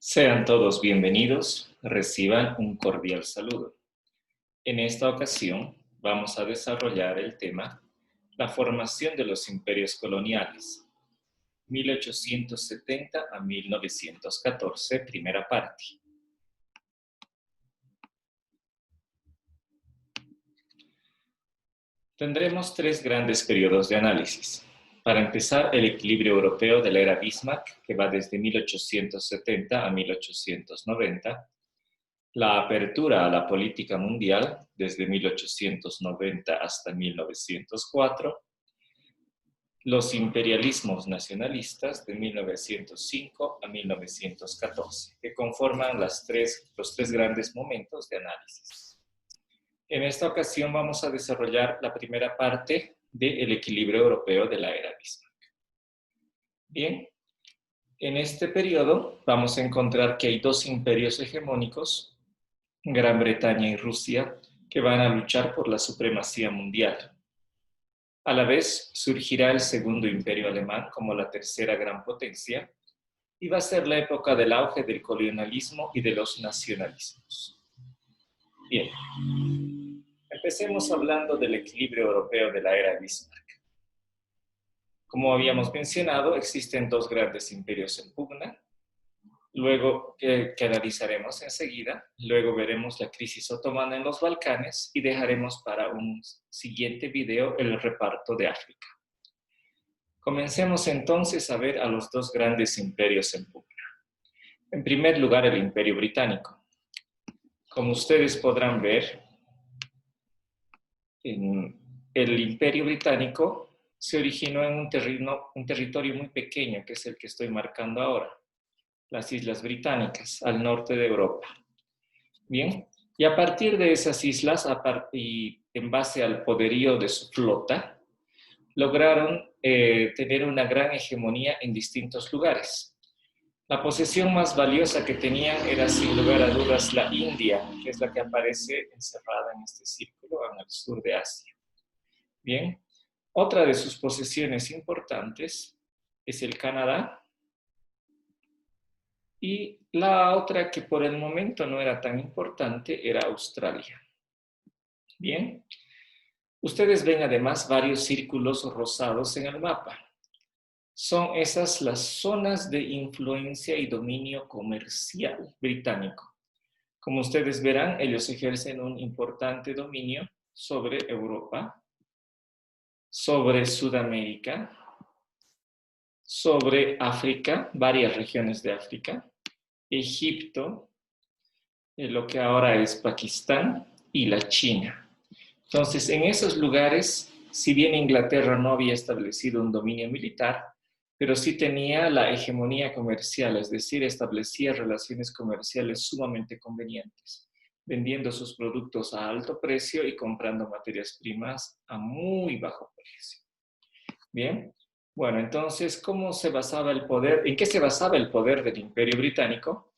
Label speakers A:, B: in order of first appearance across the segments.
A: Sean todos bienvenidos, reciban un cordial saludo. En esta ocasión vamos a desarrollar el tema La formación de los imperios coloniales, 1870 a 1914, primera parte. Tendremos tres grandes periodos de análisis. Para empezar, el equilibrio europeo de la era Bismarck, que va desde 1870 a 1890, la apertura a la política mundial desde 1890 hasta 1904, los imperialismos nacionalistas de 1905 a 1914, que conforman los tres grandes momentos de análisis. En esta ocasión vamos a desarrollar la primera parte del equilibrio europeo de la era Bismarck. Bien, en este periodo vamos a encontrar que hay dos imperios hegemónicos, Gran Bretaña y Rusia, que van a luchar por la supremacía mundial. A la vez, surgirá el segundo imperio alemán como la tercera gran potencia, y va a ser la época del auge del colonialismo y de los nacionalismos. Bien, empecemos hablando del equilibrio europeo de la era Bismarck. Como habíamos mencionado, existen dos grandes imperios en pugna, luego que analizaremos enseguida. Luego veremos la crisis otomana en los Balcanes y dejaremos para un siguiente video el reparto de África. Comencemos entonces a ver a los dos grandes imperios en pugna. En primer lugar, el Imperio Británico. Como ustedes podrán ver, el Imperio Británico se originó en un territorio muy pequeño, que es el que estoy marcando ahora, las Islas Británicas, al norte de Europa. Bien, y a partir de esas islas, y en base al poderío de su flota, lograron tener una gran hegemonía en distintos lugares. La posesión más valiosa que tenían era, sin lugar a dudas, la India, que es la que aparece encerrada en este círculo en el sur de Asia. Bien, otra de sus posesiones importantes es el Canadá, y la otra, que por el momento no era tan importante, era Australia. Bien, ustedes ven además varios círculos rosados en el mapa. Son esas las zonas de influencia y dominio comercial británico. Como ustedes verán, ellos ejercen un importante dominio sobre Europa, sobre Sudamérica, sobre África, varias regiones de África, Egipto, lo que ahora es Pakistán, y la China. Entonces, en esos lugares, si bien Inglaterra no había establecido un dominio militar, pero sí tenía la hegemonía comercial, es decir, establecía relaciones comerciales sumamente convenientes, vendiendo sus productos a alto precio y comprando materias primas a muy bajo precio. Bien, bueno, entonces, ¿cómo se basaba el poder? ¿En qué se basaba el poder del Imperio Británico?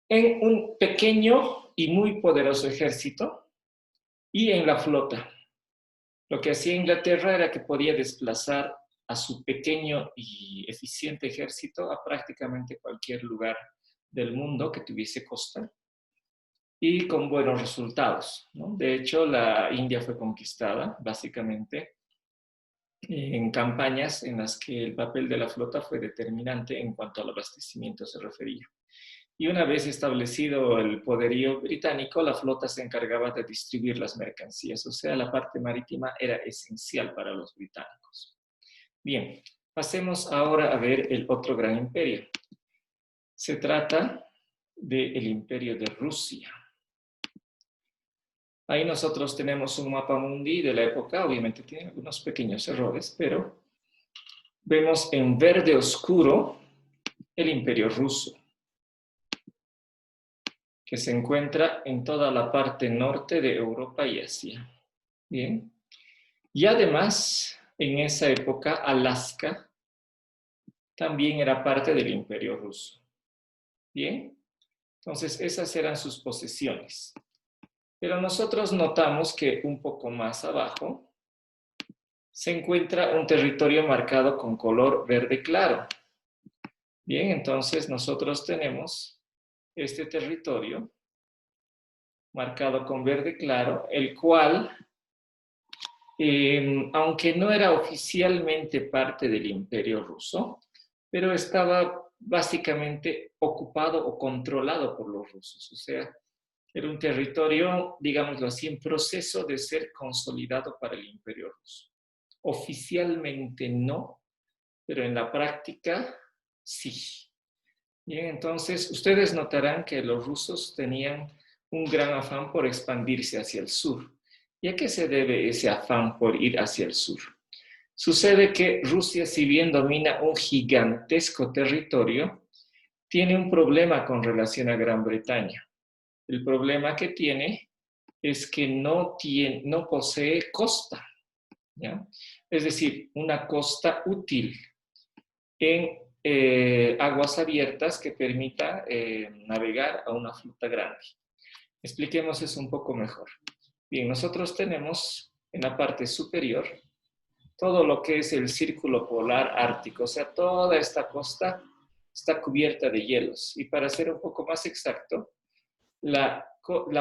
A: En un pequeño y muy poderoso ejército y en la flota. Lo que hacía Inglaterra era que podía desplazar a su pequeño y eficiente ejército a prácticamente cualquier lugar del mundo que tuviese costa y con buenos resultados, ¿no? De hecho, la India fue conquistada básicamente en campañas en las que el papel de la flota fue determinante en cuanto al abastecimiento se refería. Y una vez establecido el poderío británico, la flota se encargaba de distribuir las mercancías, o sea, la parte marítima era esencial para los británicos. Bien, pasemos ahora a ver el otro gran imperio. Se trata del Imperio de Rusia. Ahí nosotros tenemos un mapa mundi de la época, obviamente tiene algunos pequeños errores, pero vemos en verde oscuro el Imperio Ruso, que se encuentra en toda la parte norte de Europa y Asia. Bien. Y además, en esa época, Alaska también era parte del Imperio Ruso. Bien. Entonces, esas eran sus posesiones. Pero nosotros notamos que un poco más abajo se encuentra un territorio marcado con color verde claro. Bien, entonces nosotros tenemos este territorio marcado con verde claro, el cual, aunque no era oficialmente parte del Imperio Ruso, pero estaba básicamente ocupado o controlado por los rusos. O sea, era un territorio, digámoslo así, en proceso de ser consolidado para el Imperio Ruso. Oficialmente no, pero en la práctica sí. Bien, entonces ustedes notarán que los rusos tenían un gran afán por expandirse hacia el sur. ¿Y a qué se debe ese afán por ir hacia el sur? Sucede que Rusia, si bien domina un gigantesco territorio, tiene un problema con relación a Gran Bretaña. El problema que tiene es que no posee costa, ¿ya? Es decir, una costa útil en aguas abiertas que permita navegar a una flota grande. Expliquemos eso un poco mejor. Bien, nosotros tenemos en la parte superior todo lo que es el círculo polar ártico, o sea, toda esta costa está cubierta de hielos. Y para ser un poco más exacto, la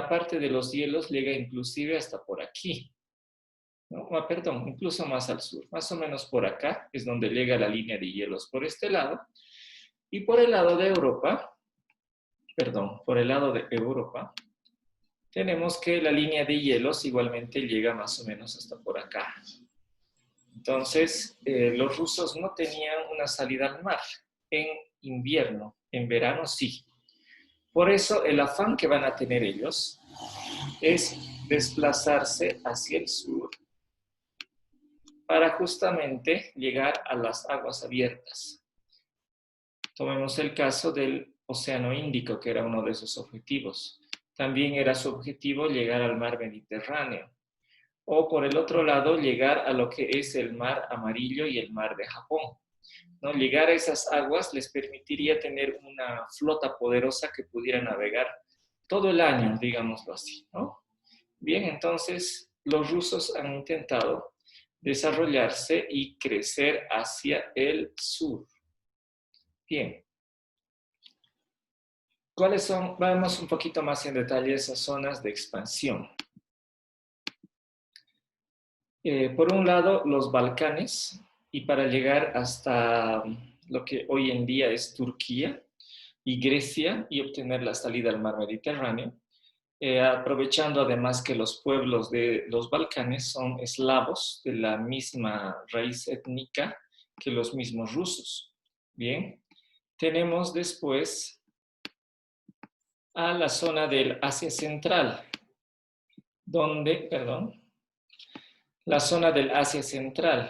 A: parte de los hielos llega inclusive hasta por aquí, ¿no? Perdón, incluso más al sur, más o menos por acá es donde llega la línea de hielos por este lado. Y por el lado de Europa, perdón, por el lado de Europa, tenemos que la línea de hielos igualmente llega más o menos hasta por acá. Entonces, los rusos no tenían una salida al mar en invierno, en verano sí. Por eso el afán que van a tener ellos es desplazarse hacia el sur para justamente llegar a las aguas abiertas. Tomemos el caso del Océano Índico, que era uno de sus objetivos. También era su objetivo llegar al mar Mediterráneo. O por el otro lado, llegar a lo que es el mar Amarillo y el mar de Japón, ¿no? Llegar a esas aguas les permitiría tener una flota poderosa que pudiera navegar todo el año, digámoslo así, ¿no? Bien, entonces los rusos han intentado desarrollarse y crecer hacia el sur. Bien. ¿Cuáles son? Vamos un poquito más en detalle esas zonas de expansión. Por un lado, los Balcanes, y para llegar hasta lo que hoy en día es Turquía y Grecia y obtener la salida al mar Mediterráneo, aprovechando además que los pueblos de los Balcanes son eslavos de la misma raíz étnica que los mismos rusos. Bien, tenemos después a la zona del Asia Central, la zona del Asia Central,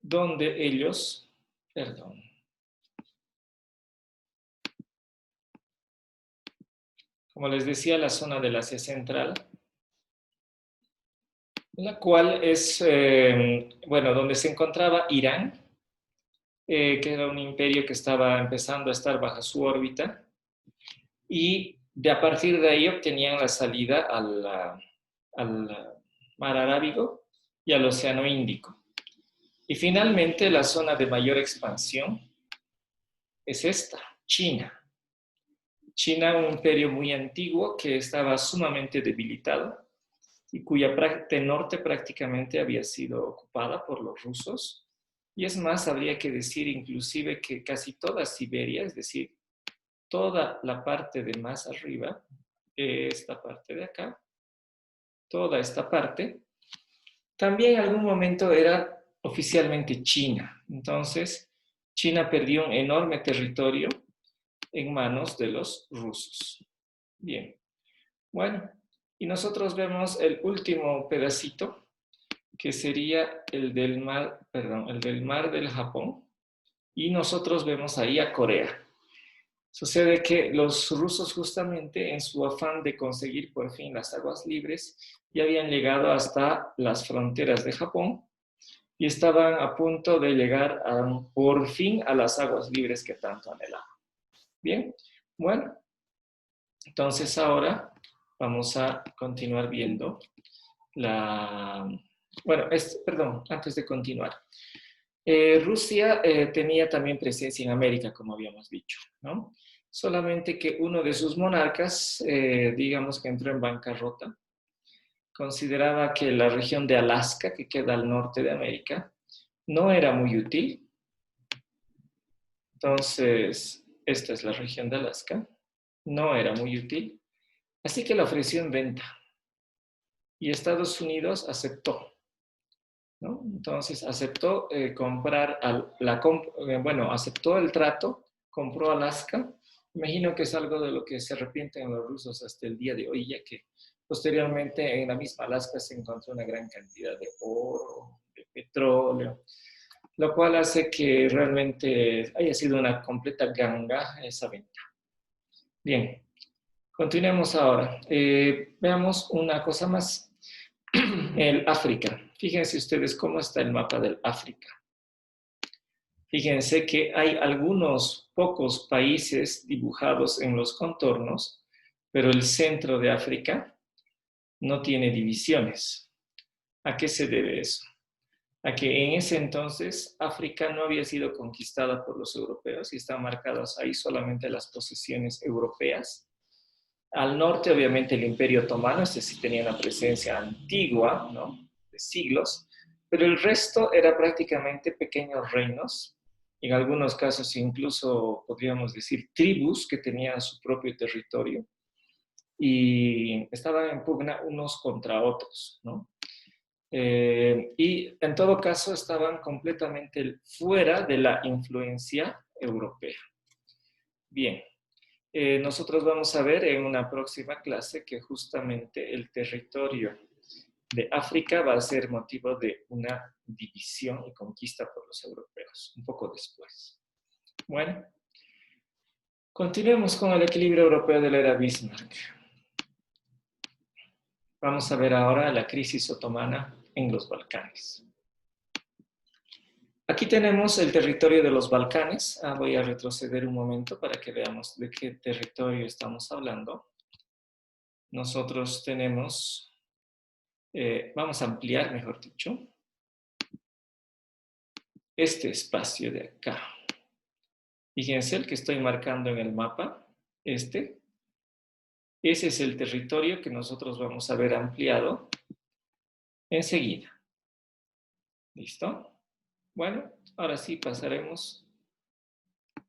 A: donde ellos, como les decía, la zona del Asia Central, la cual es, donde se encontraba Irán, que era un imperio que estaba empezando a estar bajo su órbita, y a partir de ahí obtenían la salida al mar Arábigo y al Océano Índico. Y finalmente la zona de mayor expansión es esta, China. China, un imperio muy antiguo que estaba sumamente debilitado y cuya parte norte prácticamente había sido ocupada por los rusos. Y es más, habría que decir inclusive que casi toda Siberia, es decir, toda la parte de más arriba, esta parte de acá, toda esta parte, también en algún momento era oficialmente China. Entonces, China perdió un enorme territorio en manos de los rusos. Bien, bueno, y nosotros vemos el último pedacito, que sería el del mar del Japón, y nosotros vemos ahí a Corea. Sucede que los rusos justamente en su afán de conseguir por fin las aguas libres ya habían llegado hasta las fronteras de Japón y estaban a punto de llegar por fin a las aguas libres que tanto anhelaban. Bien, bueno, entonces ahora vamos a continuar viendo antes de continuar. Rusia tenía también presencia en América, como habíamos dicho, ¿no? Solamente que uno de sus monarcas, digamos que entró en bancarrota, consideraba que la región de Alaska, que queda al norte de América, no era muy útil. Entonces, esta es la región de Alaska, no era muy útil, así que la ofreció en venta y Estados Unidos aceptó, ¿no? Entonces aceptó comprar, bueno, aceptó el trato, compró Alaska. Imagino que es algo de lo que se arrepienten los rusos hasta el día de hoy, ya que posteriormente en la misma Alaska se encontró una gran cantidad de oro, de petróleo, lo cual hace que realmente haya sido una completa ganga esa venta. Bien, continuemos ahora. Veamos una cosa más. El África. Fíjense ustedes cómo está el mapa del África. Fíjense que hay algunos pocos países dibujados en los contornos, pero el centro de África no tiene divisiones. ¿A qué se debe eso? A que en ese entonces África no había sido conquistada por los europeos y están marcadas ahí solamente las posesiones europeas. Al norte, obviamente, el Imperio Otomano, ese sí tenía una presencia antigua, ¿no? De siglos, pero el resto era prácticamente pequeños reinos, en algunos casos incluso podríamos decir tribus que tenían su propio territorio y estaban en pugna unos contra otros, ¿no? Y en todo caso estaban completamente fuera de la influencia europea. Bien, nosotros vamos a ver en una próxima clase que justamente el territorio de África va a ser motivo de una división y conquista por los europeos, un poco después. Bueno, continuemos con el equilibrio europeo de la era Bismarck. Vamos a ver ahora la crisis otomana en los Balcanes. Aquí tenemos el territorio de los Balcanes. Voy a retroceder un momento para que veamos de qué territorio estamos hablando. Nosotros tenemos, vamos a ampliar, mejor dicho, este espacio de acá. Fíjense el que estoy marcando en el mapa, ese es el territorio que nosotros vamos a ver ampliado enseguida. ¿Listo? Bueno, ahora sí pasaremos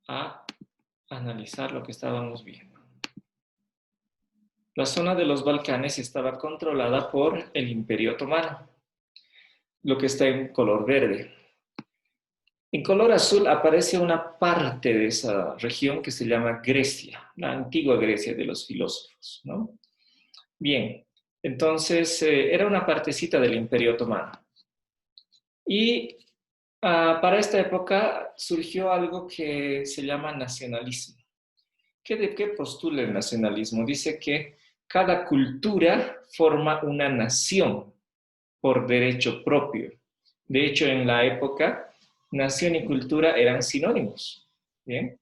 A: a analizar lo que estábamos viendo. La zona de los Balcanes estaba controlada por el Imperio Otomano, lo que está en color verde. En color azul aparece una parte de esa región que se llama Grecia, la antigua Grecia de los filósofos, ¿no? Bien, entonces era una partecita del Imperio Otomano. Y para esta época surgió algo que se llama nacionalismo. ¿De qué postula el nacionalismo? Dice que cada cultura forma una nación por derecho propio. De hecho, en la época, nación y cultura eran sinónimos. ¿Bien?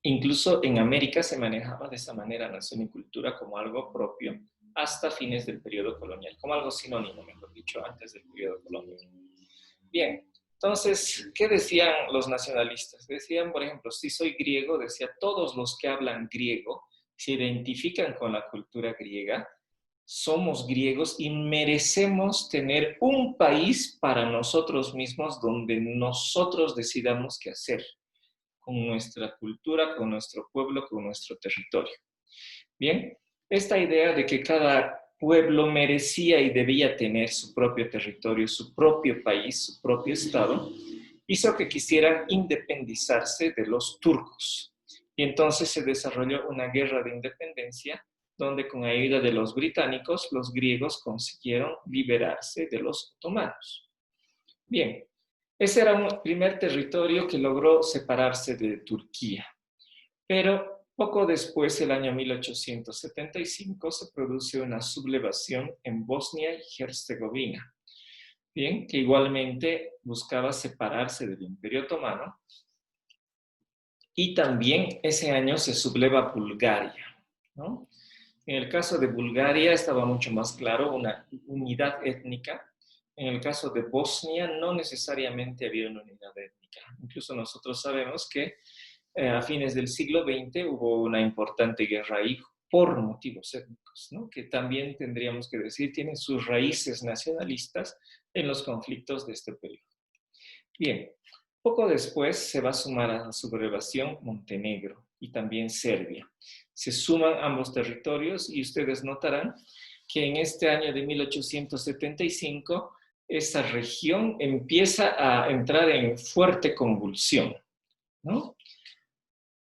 A: Incluso en América se manejaba de esa manera nación y cultura como algo propio hasta fines del periodo colonial, como algo sinónimo, mejor dicho, antes del periodo colonial. Bien, entonces, ¿qué decían los nacionalistas? Decían, por ejemplo, si soy griego, decía, todos los que hablan griego se identifican con la cultura griega, somos griegos y merecemos tener un país para nosotros mismos donde nosotros decidamos qué hacer con nuestra cultura, con nuestro pueblo, con nuestro territorio. Bien, esta idea de que cada pueblo merecía y debía tener su propio territorio, su propio país, su propio estado, hizo que quisieran independizarse de los turcos. Y entonces se desarrolló una guerra de independencia donde con ayuda de los británicos, los griegos consiguieron liberarse de los otomanos. Bien, ese era un primer territorio que logró separarse de Turquía. Pero poco después, el año 1875, se produce una sublevación en Bosnia y Herzegovina, bien, que igualmente buscaba separarse del Imperio Otomano. Y también ese año se subleva Bulgaria, ¿no? En el caso de Bulgaria estaba mucho más claro una unidad étnica En el caso de Bosnia, no necesariamente había una unidad étnica. Incluso nosotros sabemos que a fines del siglo XX hubo una importante guerra ahí por motivos étnicos, ¿no? Que también tendríamos que decir tienen sus raíces nacionalistas en los conflictos de este periodo. Bien, poco después se va a sumar a la sublevación Montenegro y también Serbia. Se suman ambos territorios y ustedes notarán que en este año de 1875 esa región empieza a entrar en fuerte convulsión, ¿no?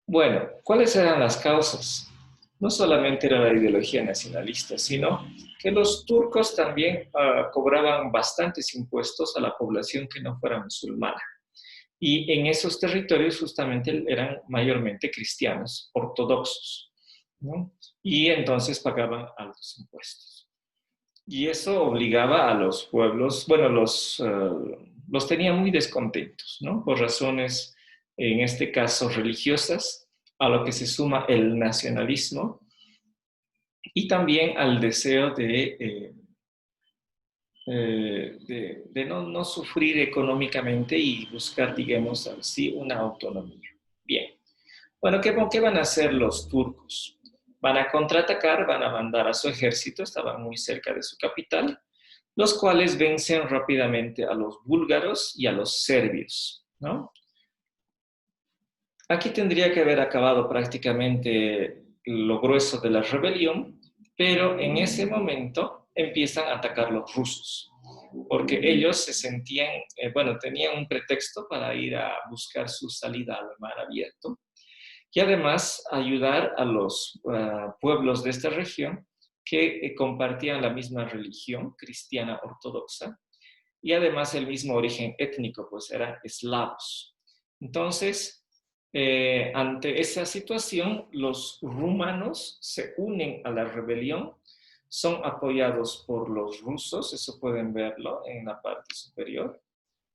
A: Bueno, ¿cuáles eran las causas? No solamente era la ideología nacionalista, sino que los turcos también cobraban bastantes impuestos a la población que no fuera musulmana. Y en esos territorios justamente eran mayormente cristianos, ortodoxos, ¿no? Y entonces pagaban altos impuestos. Y eso obligaba a los pueblos, bueno, los tenía muy descontentos, ¿no? Por razones, en este caso, religiosas, a lo que se suma el nacionalismo y también al deseo de no sufrir económicamente y buscar, digamos así, una autonomía. Bien. Bueno, ¿qué van a hacer los turcos? Van a contraatacar, van a mandar a su ejército, estaban muy cerca de su capital, los cuales vencen rápidamente a los búlgaros y a los serbios, ¿no? Aquí tendría que haber acabado prácticamente lo grueso de la rebelión, pero en ese momento empiezan a atacar los rusos, porque ellos se sentían, bueno, tenían un pretexto para ir a buscar su salida al mar abierto y además ayudar a los pueblos de esta región que compartían la misma religión cristiana ortodoxa y además el mismo origen étnico, pues eran eslavos. Entonces, ante esa situación, los rumanos se unen a la rebelión, son apoyados por los rusos, eso pueden verlo en la parte superior.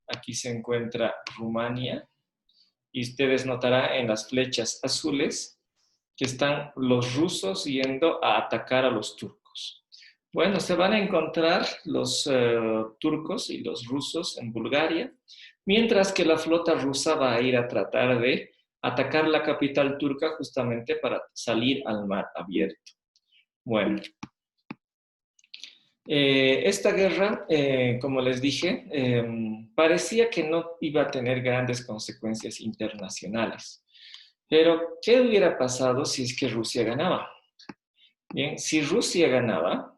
A: Aquí se encuentra Rumania, y ustedes notarán en las flechas azules que están los rusos yendo a atacar a los turcos. Bueno, se van a encontrar los turcos y los rusos en Bulgaria, mientras que la flota rusa va a ir a tratar de atacar la capital turca justamente para salir al mar abierto. Bueno, esta guerra, como les dije, parecía que no iba a tener grandes consecuencias internacionales. Pero, ¿qué hubiera pasado si es que Rusia ganaba? Bien, si Rusia ganaba,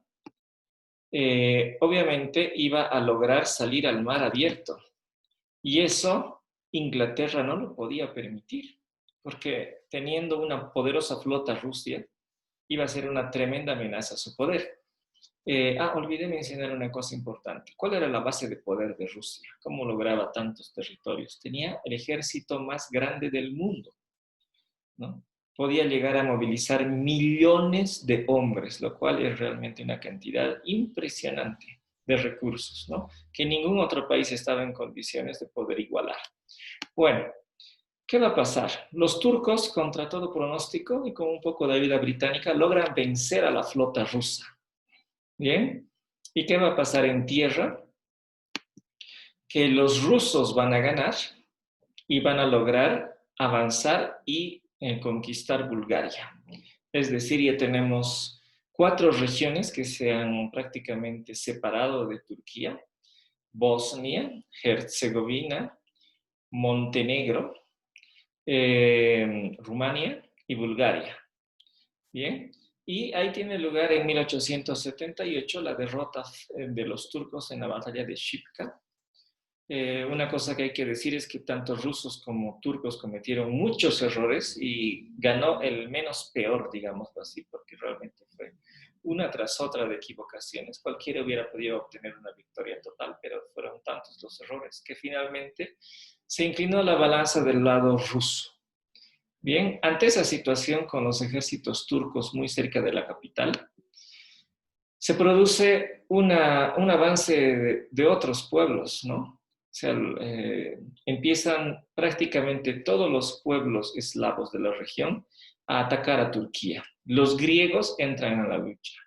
A: obviamente iba a lograr salir al mar abierto. Y eso Inglaterra no lo podía permitir, porque teniendo una poderosa flota Rusia, iba a ser una tremenda amenaza a su poder. Olvidé mencionar una cosa importante. ¿Cuál era la base de poder de Rusia? ¿Cómo lograba tantos territorios? Tenía el ejército más grande del mundo, ¿no? Podía llegar a movilizar millones de hombres, lo cual es realmente una cantidad impresionante de recursos, ¿no? Que ningún otro país estaba en condiciones de poder igualar. Bueno, ¿qué va a pasar? Los turcos, contra todo pronóstico y con un poco de ayuda británica, logran vencer a la flota rusa. ¿Bien? ¿Y qué va a pasar en tierra? Que los rusos van a ganar y van a lograr avanzar y conquistar Bulgaria. Es decir, ya tenemos 4 regiones que se han prácticamente separado de Turquía: Bosnia, Herzegovina, Montenegro, Rumania y Bulgaria. Bien, y ahí tiene lugar en 1878 la derrota de los turcos en la batalla de Shipka. Una cosa que hay que decir es que tanto rusos como turcos cometieron muchos errores y ganó el menos peor, digamos así, porque realmente fue una tras otra de equivocaciones. Cualquiera hubiera podido obtener una victoria total, pero fueron tantos los errores que finalmente se inclinó la balanza del lado ruso. Bien, ante esa situación con los ejércitos turcos muy cerca de la capital, se produce un avance de otros pueblos, ¿no? O sea, empiezan prácticamente todos los pueblos eslavos de la región a atacar a Turquía. Los griegos entran a la lucha.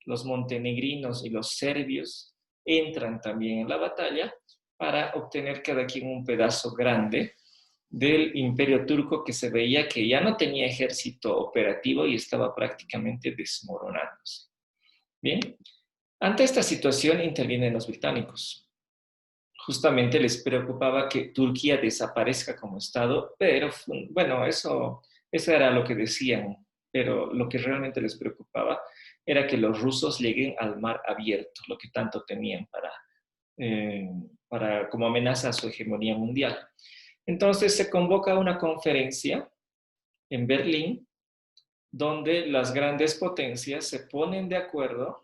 A: Los montenegrinos y los serbios entran también en la batalla para obtener cada quien un pedazo grande del imperio turco, que se veía que ya no tenía ejército operativo y estaba prácticamente desmoronándose. Bien, ante esta situación intervienen los británicos. Justamente les preocupaba que Turquía desaparezca como Estado, pero bueno, eso era lo que decían, pero lo que realmente les preocupaba era que los rusos lleguen al mar abierto, lo que tanto temían como amenaza a su hegemonía mundial. Entonces se convoca una conferencia en Berlín, donde las grandes potencias se ponen de acuerdo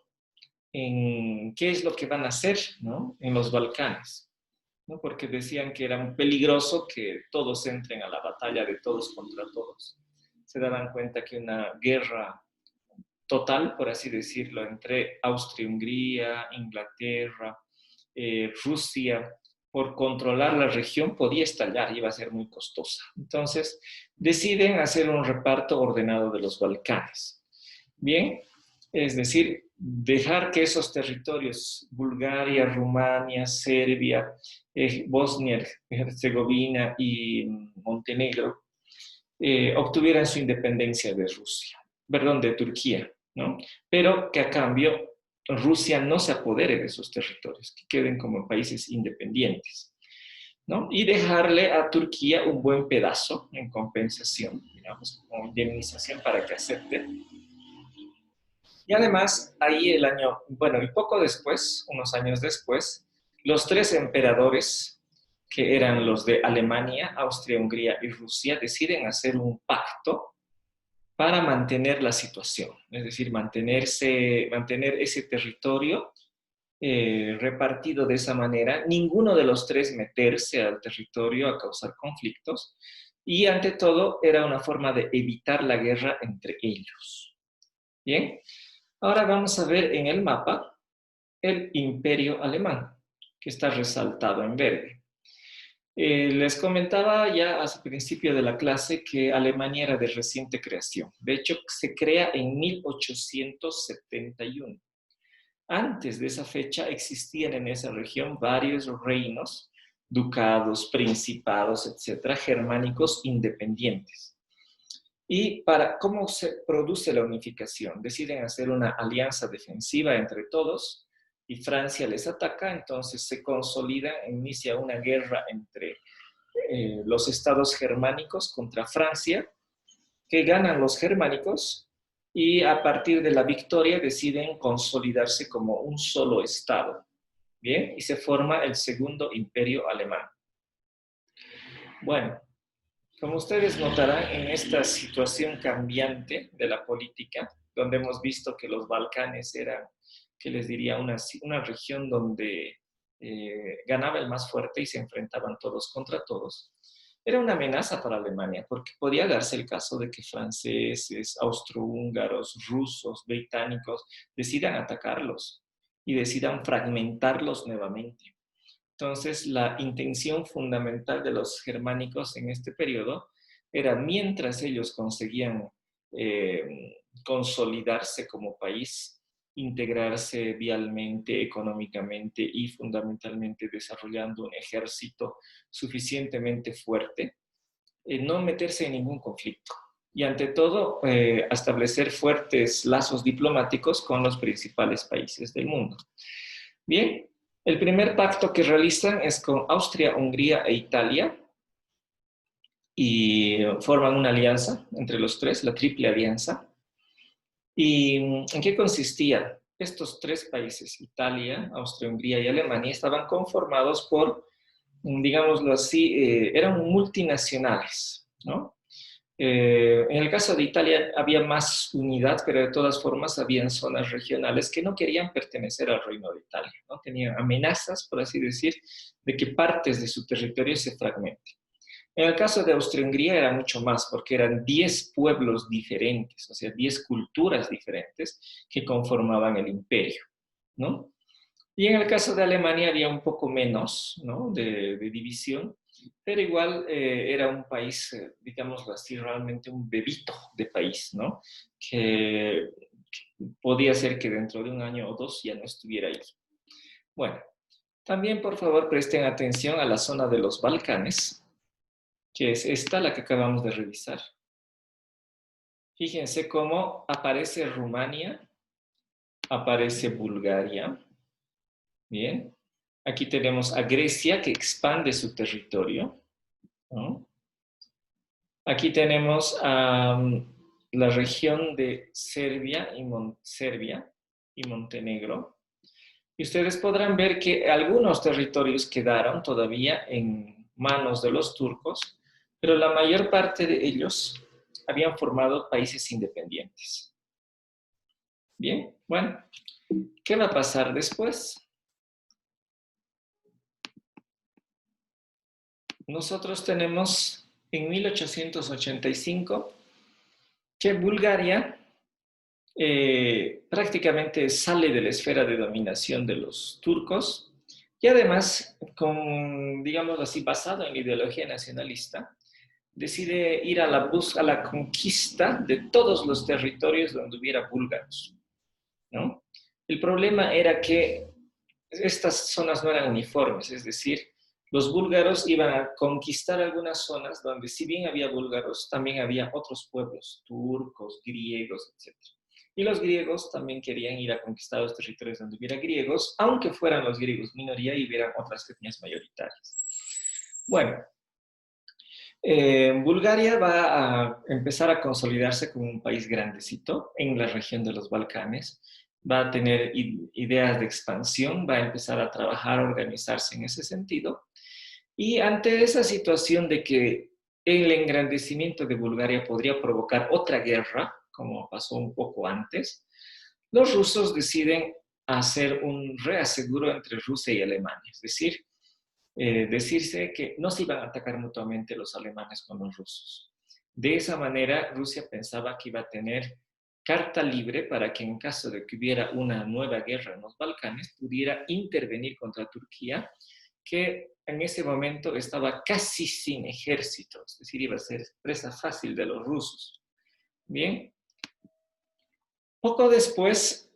A: en qué es lo que van a hacer, ¿no?, en los Balcanes, ¿no? Porque decían que era peligroso que todos entren a la batalla de todos contra todos. Se daban cuenta que una guerra total, por así decirlo, entre Austria-Hungría, Inglaterra, Rusia, por controlar la región, podía estallar, iba a ser muy costosa. Entonces, deciden hacer un reparto ordenado de los Balcanes. Bien, es decir, dejar que esos territorios, Bulgaria, Rumania, Serbia, Bosnia, Herzegovina y Montenegro, obtuvieran su independencia de Rusia, perdón, de Turquía, ¿no? Pero que a cambio Rusia no se apodere de esos territorios, que queden como países independientes, ¿no? Y dejarle a Turquía un buen pedazo en compensación, digamos, como indemnización para que acepte. Y además, ahí y poco después, unos años después, los tres emperadores, que eran los de Alemania, Austria, Hungría y Rusia, deciden hacer un pacto para mantener la situación, es decir, mantener ese territorio repartido de esa manera, ninguno de los tres meterse al territorio a causar conflictos, y ante todo era una forma de evitar la guerra entre ellos. Bien, ahora vamos a ver en el mapa el Imperio Alemán, que está resaltado en verde. Les comentaba ya al principio de la clase que Alemania era de reciente creación. De hecho, se crea en 1871. Antes de esa fecha existían en esa región varios reinos, ducados, principados, etcétera, germánicos independientes. ¿Y cómo se produce la unificación? Deciden hacer una alianza defensiva entre todos y Francia les ataca, entonces se consolida, inicia una guerra entre los estados germánicos contra Francia, que ganan los germánicos y a partir de la victoria deciden consolidarse como un solo estado. Bien, y se forma el Segundo Imperio Alemán. Bueno, como ustedes notarán en esta situación cambiante de la política, donde hemos visto que los Balcanes eran, que les diría, una región donde ganaba el más fuerte y se enfrentaban todos contra todos, era una amenaza para Alemania, porque podía darse el caso de que franceses, austrohúngaros, rusos, británicos decidan atacarlos y decidan fragmentarlos nuevamente. Entonces, la intención fundamental de los germánicos en este periodo era, mientras ellos conseguían consolidarse como país, integrarse vialmente, económicamente y fundamentalmente desarrollando un ejército suficientemente fuerte, no meterse en ningún conflicto. Y ante todo, establecer fuertes lazos diplomáticos con los principales países del mundo. Bien, el primer pacto que realizan es con Austria, Hungría e Italia y forman una alianza entre los tres, la Triple Alianza. ¿Y en qué consistía? Estos tres países, Italia, Austria, Hungría y Alemania, estaban conformados por, digámoslo así, eran multinacionales, ¿no? En el caso de Italia había más unidad, pero de todas formas habían zonas regionales que no querían pertenecer al Reino de Italia, ¿no? Tenían amenazas, por así decir, de que partes de su territorio se fragmenten. En el caso de Austria-Hungría era mucho más, porque eran 10 pueblos diferentes, o sea, 10 culturas diferentes que conformaban el imperio, ¿no? Y en el caso de Alemania había un poco menos, ¿no?, de división, pero igual era un país, digámoslo así, realmente un bebito de país, ¿no? Que podía ser que dentro de un año o dos ya no estuviera ahí. Bueno, también por favor presten atención a la zona de los Balcanes, que es esta, la que acabamos de revisar. Fíjense cómo aparece Rumania, aparece Bulgaria. Bien, aquí tenemos a Grecia que expande su territorio, ¿no? Aquí tenemos a la región de Serbia y Montenegro. Y ustedes podrán ver que algunos territorios quedaron todavía en manos de los turcos, pero la mayor parte de ellos habían formado países independientes. Bien, bueno, ¿qué va a pasar después? Nosotros tenemos en 1885 que Bulgaria prácticamente sale de la esfera de dominación de los turcos y además, digamos así, basado en la ideología nacionalista, decide ir a la conquista de todos los territorios donde hubiera búlgaros, ¿no? El problema era que estas zonas no eran uniformes, es decir, los búlgaros iban a conquistar algunas zonas donde si bien había búlgaros, también había otros pueblos, turcos, griegos, etc. Y los griegos también querían ir a conquistar los territorios donde hubiera griegos, aunque fueran los griegos minoría y hubieran otras etnias mayoritarias. Bueno, Bulgaria va a empezar a consolidarse como un país grandecito en la región de los Balcanes, va a tener ideas de expansión, va a empezar a trabajar, a organizarse en ese sentido. Y ante esa situación de que el engrandecimiento de Bulgaria podría provocar otra guerra, como pasó un poco antes, los rusos deciden hacer un reaseguro entre Rusia y Alemania, es decir, decirse que no se iban a atacar mutuamente los alemanes con los rusos. De esa manera, Rusia pensaba que iba a tener carta libre para que en caso de que hubiera una nueva guerra en los Balcanes, pudiera intervenir contra Turquía, que en ese momento estaba casi sin ejército, es decir, iba a ser presa fácil de los rusos. Bien, poco después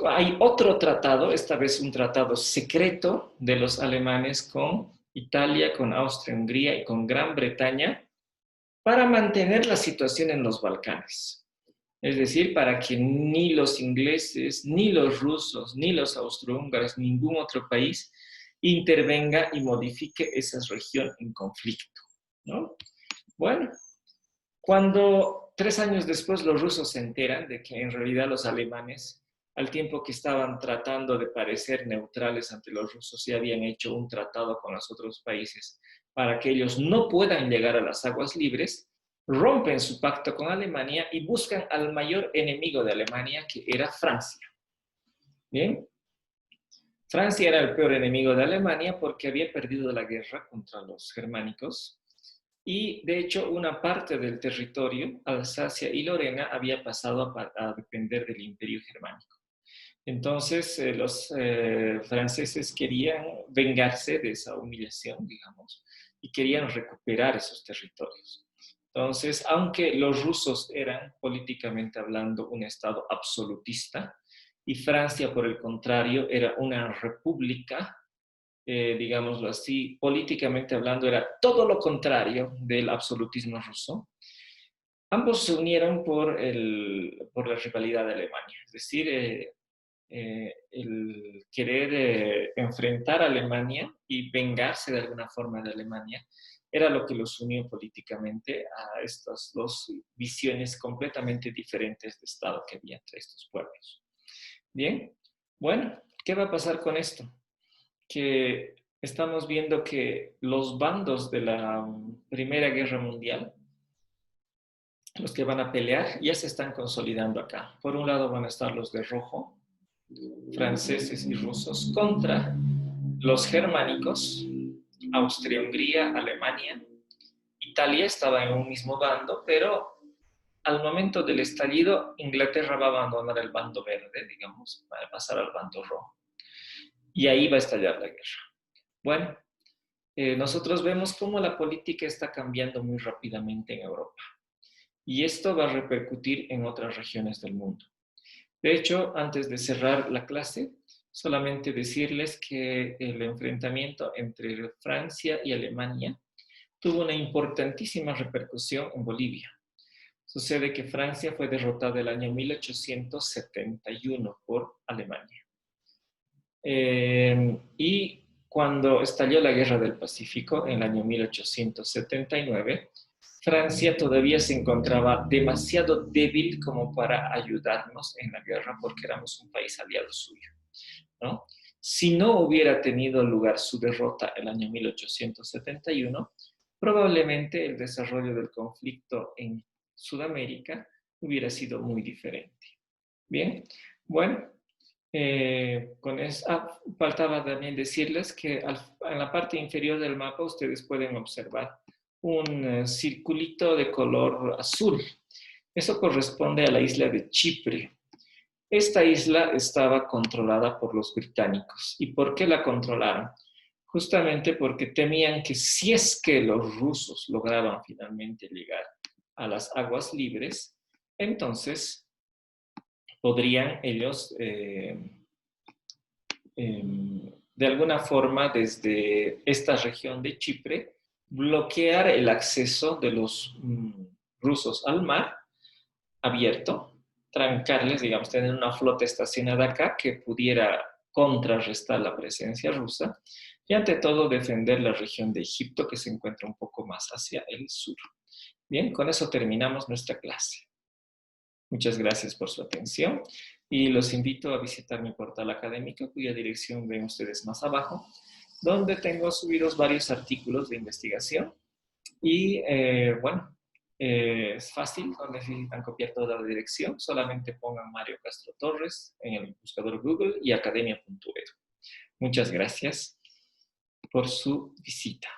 A: hay otro tratado, esta vez un tratado secreto de los alemanes con Italia, con Austria, Hungría y con Gran Bretaña para mantener la situación en los Balcanes. Es decir, para que ni los ingleses, ni los rusos, ni los austrohúngaros, ningún otro país intervenga y modifique esa región en conflicto, ¿no? Bueno, cuando 3 años después los rusos se enteran de que en realidad los alemanes, al tiempo que estaban tratando de parecer neutrales ante los rusos, ya habían hecho un tratado con los otros países para que ellos no puedan llegar a las aguas libres, rompen su pacto con Alemania y buscan al mayor enemigo de Alemania, que era Francia. Bien, Francia era el peor enemigo de Alemania porque había perdido la guerra contra los germánicos y, de hecho, una parte del territorio, Alsacia y Lorena, había pasado a depender del Imperio Germánico. Entonces, los franceses querían vengarse de esa humillación, digamos, y querían recuperar esos territorios. Entonces, aunque los rusos eran, políticamente hablando, un estado absolutista, y Francia, por el contrario, era una república, digámoslo así, políticamente hablando, era todo lo contrario del absolutismo ruso. Ambos se unieron por la rivalidad de Alemania, es decir, el querer enfrentar a Alemania y vengarse de alguna forma de Alemania era lo que los unió políticamente a estas dos visiones completamente diferentes de Estado que había entre estos pueblos. Bien, bueno, ¿qué va a pasar con esto? Que estamos viendo que los bandos de la Primera Guerra Mundial, los que van a pelear, ya se están consolidando acá. Por un lado van a estar los de rojo, franceses y rusos, contra los germánicos, Austria, Hungría, Alemania. Italia estaba en un mismo bando, pero al momento del estallido, Inglaterra va a abandonar el bando verde, digamos, va a pasar al bando rojo. Y ahí va a estallar la guerra. Bueno, nosotros vemos cómo la política está cambiando muy rápidamente en Europa. Y esto va a repercutir en otras regiones del mundo. De hecho, antes de cerrar la clase, Solamente decirles que el enfrentamiento entre Francia y Alemania tuvo una importantísima repercusión en Bolivia. Sucede que Francia fue derrotada el año 1871 por Alemania. Y cuando estalló la Guerra del Pacífico en el año 1879, Francia todavía se encontraba demasiado débil como para ayudarnos en la guerra porque éramos un país aliado suyo, ¿no? Si no hubiera tenido lugar su derrota el año 1871, probablemente el desarrollo del conflicto en Sudamérica hubiera sido muy diferente. Bien, bueno, con eso, faltaba también decirles que en la parte inferior del mapa ustedes pueden observar un circulito de color azul. Eso corresponde a la isla de Chipre. Esta isla estaba controlada por los británicos. ¿Y por qué la controlaron? Justamente porque temían que si es que los rusos lograban finalmente llegar a las aguas libres, entonces podrían ellos, de alguna forma, desde esta región de Chipre, bloquear el acceso de los rusos al mar abierto, trancarles, digamos, tener una flota estacionada acá que pudiera contrarrestar la presencia rusa y ante todo defender la región de Egipto que se encuentra un poco más hacia el sur. Bien, con eso terminamos nuestra clase. Muchas gracias por su atención y los invito a visitar mi portal académico, cuya dirección ven ustedes más abajo, donde tengo subidos varios artículos de investigación y, bueno, es fácil, no necesitan copiar toda la dirección, solamente pongan Mario Castro Torres en el buscador Google y academia.edu. Muchas gracias por su visita.